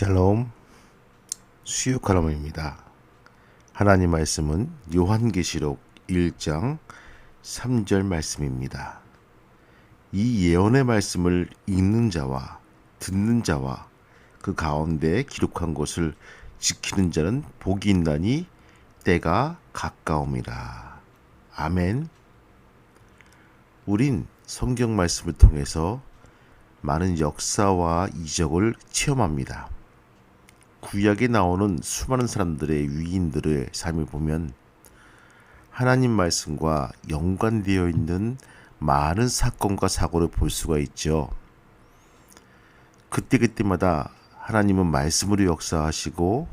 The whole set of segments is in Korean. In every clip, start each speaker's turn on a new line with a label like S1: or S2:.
S1: 샬롬, 수요 칼럼입니다. 하나님 말씀은 요한계시록 1장 3절 말씀입니다. 이 예언의 말씀을 읽는 자와 듣는 자와 그 가운데 기록한 것을 지키는 자는 복이 있나니 때가 가까움이라. 아멘. 우린 성경 말씀을 통해서 많은 역사와 이적을 체험합니다. 구약에 나오는 수많은 사람들의 위인들의 삶을 보면 하나님 말씀과 연관되어 있는 많은 사건과 사고를 볼 수가 있죠. 그때그때마다 하나님은 말씀으로 역사하시고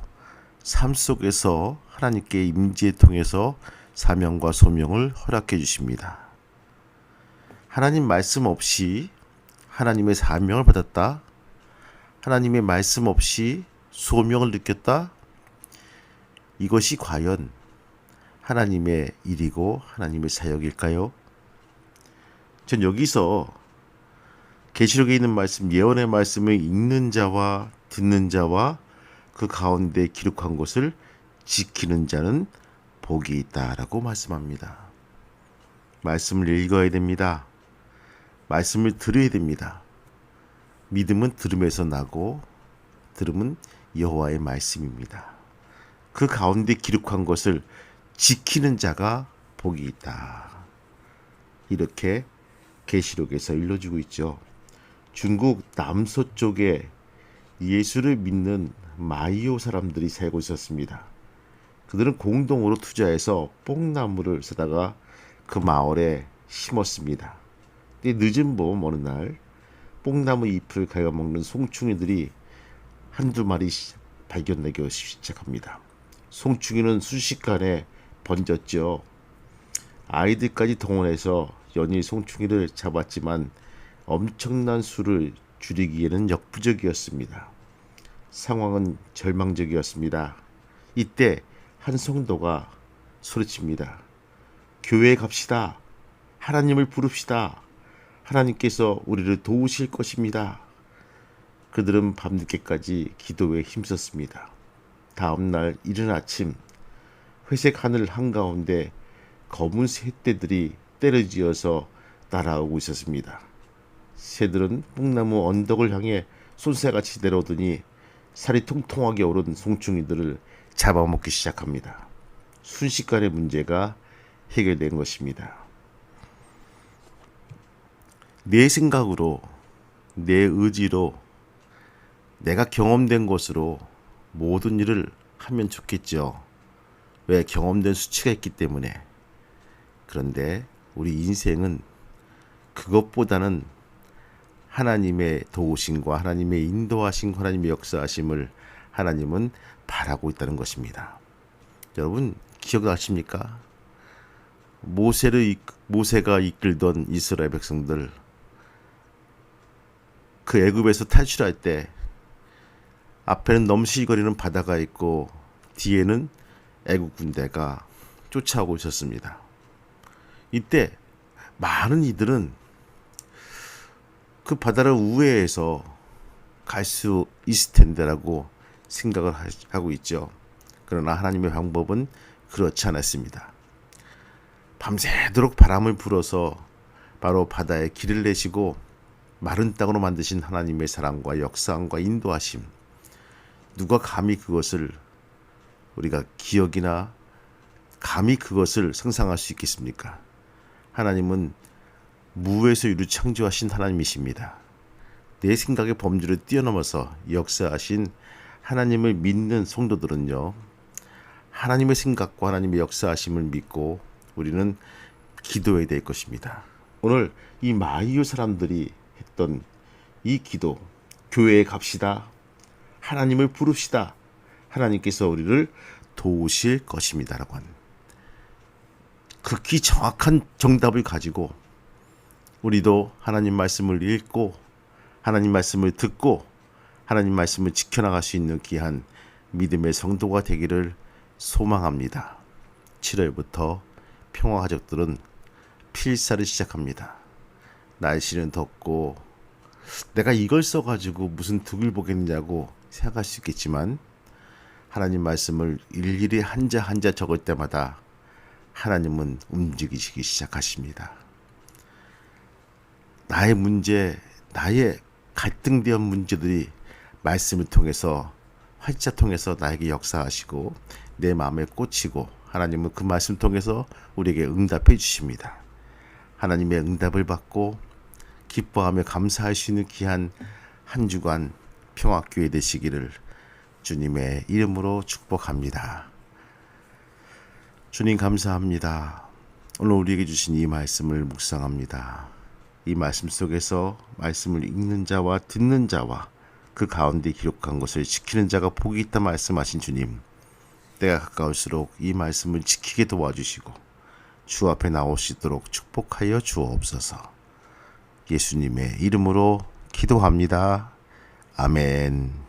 S1: 삶 속에서 하나님께 임재에 통해서 사명과 소명을 허락해 주십니다. 하나님 말씀 없이 하나님의 사명을 받았다. 하나님의 말씀 없이 소명을 느꼈다. 이것이 과연 하나님의 일이고 하나님의 사역일까요? 전 여기서 계시록에 있는 말씀, 예언의 말씀을 읽는 자와 듣는 자와 그 가운데 기록한 것을 지키는 자는 복이 있다라고 말씀합니다. 말씀을 읽어야 됩니다. 말씀을 들어야 됩니다. 믿음은 들음에서 나고 들음은 여호와의 말씀입니다. 그 가운데 기록한 것을 지키는 자가 복이 있다. 이렇게 계시록에서 일러주고 있죠. 중국 남서쪽에 예수를 믿는 마이오 사람들이 살고 있었습니다. 그들은 공동으로 투자해서 뽕나무를 사다가 그 마을에 심었습니다. 늦은 봄 어느 날 뽕나무 잎을 갉아먹는 송충이들이 한두 마리 발견되기 시작합니다. 송충이는 순식간에 번졌죠. 아이들까지 동원해서 연일 송충이를 잡았지만 엄청난 수를 줄이기에는 역부족이었습니다. 상황은 절망적이었습니다. 이때 한 성도가 소리칩니다. 교회에 갑시다. 하나님을 부릅시다. 하나님께서 우리를 도우실 것입니다. 그들은 밤늦게까지 기도에 힘썼습니다. 다음 날 이른 아침 회색 하늘 한가운데 검은 새떼들이 때려지어서 날아오고 있었습니다. 새들은 뽕나무 언덕을 향해 쏜새같이 내려오더니 살이 통통하게 오른 송충이들을 잡아먹기 시작합니다. 순식간에 문제가 해결된 것입니다. 내 생각으로, 내 의지로, 내가 경험된 것으로 모든 일을 하면 좋겠죠. 왜? 경험된 수치가 있기 때문에. 그런데 우리 인생은 그것보다는 하나님의 도우심과 하나님의 인도하심, 하나님의 역사하심을 하나님은 바라고 있다는 것입니다. 여러분 기억나십니까? 모세가 이끌던 이스라엘 백성들, 그 애굽에서 탈출할 때 앞에는 넘실거리는 바다가 있고 뒤에는 애굽 군대가 쫓아오고 있었습니다. 이때 많은 이들은 그 바다를 우회해서 갈 수 있을 텐데라고 생각을 하고 있죠. 그러나 하나님의 방법은 그렇지 않았습니다. 밤새도록 바람을 불어서 바로 바다에 길을 내시고 마른 땅으로 만드신 하나님의 사랑과 역사과 인도하심, 누가 감히 그것을 우리가 기억이나 감히 그것을 상상할 수 있겠습니까? 하나님은 무에서 유를 창조하신 하나님이십니다. 내 생각의 범주를 뛰어넘어서 역사하신 하나님을 믿는 성도들은요, 하나님의 생각과 하나님의 역사하심을 믿고 우리는 기도해야 될 것입니다. 오늘 이 마이오 사람들이 했던 이 기도, 교회에 갑시다. 하나님을 부릅시다. 하나님께서 우리를 도우실 것입니다. 라고 하는 극히 정확한 정답을 가지고 우리도 하나님 말씀을 읽고 하나님 말씀을 듣고 하나님 말씀을 지켜나갈 수 있는 귀한 믿음의 성도가 되기를 소망합니다. 7월부터 평화가족들은 필사를 시작합니다. 날씨는 덥고 내가 이걸 써가지고 무슨 득을 보겠냐고 생각할 수 있겠지만 하나님 말씀을 일일이 한자 한자 적을 때마다 하나님은 움직이시기 시작하십니다. 나의 문제, 나의 갈등되어 문제들이 말씀을 통해서 활자 통해서 나에게 역사하시고 내 마음에 꽂히고 하나님은 그 말씀 통해서 우리에게 응답해 주십니다. 하나님의 응답을 받고 기뻐하며 감사할 수 있는 귀한 한 주간 평화교회 되시기를 주님의 이름으로 축복합니다. 주님 감사합니다. 오늘 우리에게 주신 이 말씀을 묵상합니다. 이 말씀 속에서 말씀을 읽는 자와 듣는 자와 그 가운데 기록한 것을 지키는 자가 복이 있다 말씀하신 주님, 때가 가까울수록 이 말씀을 지키게 도와주시고 주 앞에 나올 수 있도록 축복하여 주옵소서. 예수님의 이름으로 기도합니다. 아멘.